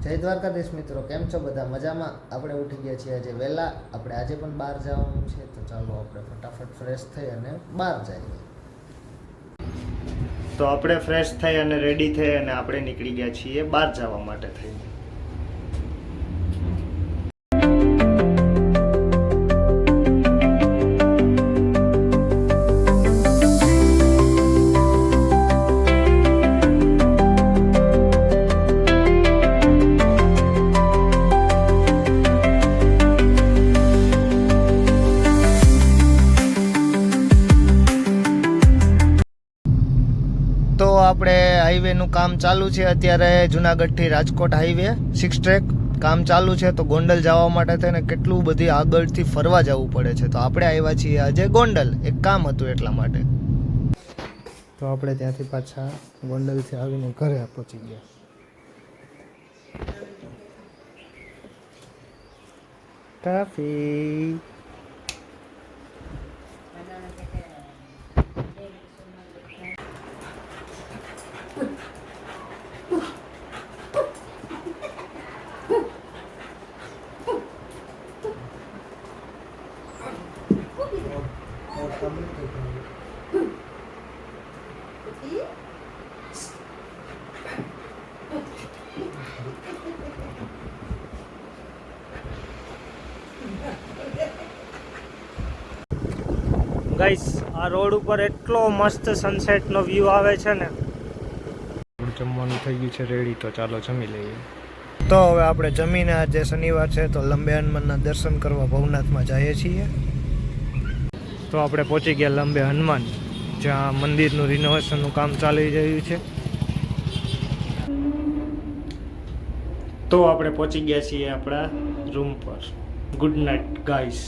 જય દ્વારકાધીશ મિત્રો, કેમ છો બધા? મજામાં? આપણે ઉઠી ગયા છીએ આજે વહેલા. આપણે આજે પણ બહાર જવાનું છે, તો ચાલો આપણે ફટાફટ ફ્રેશ થઈ અને બહાર જઈએ. તો આપણે ફ્રેશ થઈ અને રેડી થઈ અને આપણે નીકળી ગયા છીએ બહાર જવા માટે થઈને. તો આપણે હાઈવેનું કામ ચાલુ છે અત્યારે, જુનાગઢથી રાજકોટ હાઈવે 6 ટ્રેક કામ ચાલુ છે. તો ગોંડલ જવા માટે થઈને કેટલું બધી આગળથી ફરવા જવું પડે છે. તો આપણે આવ્યા છીએ આજે ગોંડલ, એક કામ હતું એટલા માટે. તો આપણે ત્યાંથી પાછા ગોંડલથી આવીને ઘરે પહોંચી ગયા. ટ્રાફિક ગાઈસ, આ રોડ ઉપર એટલો મસ્ત સનસેટનો વ્યૂ આવે છે ને. જમવાનું થઈ ગયું છે રેડી, તો ચાલો જમી લઈએ. તો હવે આપણે જમીને, આજે શનિવાર છે તો લંબે હનુમાનના દર્શન કરવા ભવનાથમાં જઈએ છીએ. તો આપણે પહોંચી ગયા લંબે હનુમાન, જ્યાં મંદિરનું રિનોવેશનનું કામ ચાલી રહ્યું છે. તો આપણે પહોંચી ગયા છીએ આપણા રૂમ પર. Good night guys.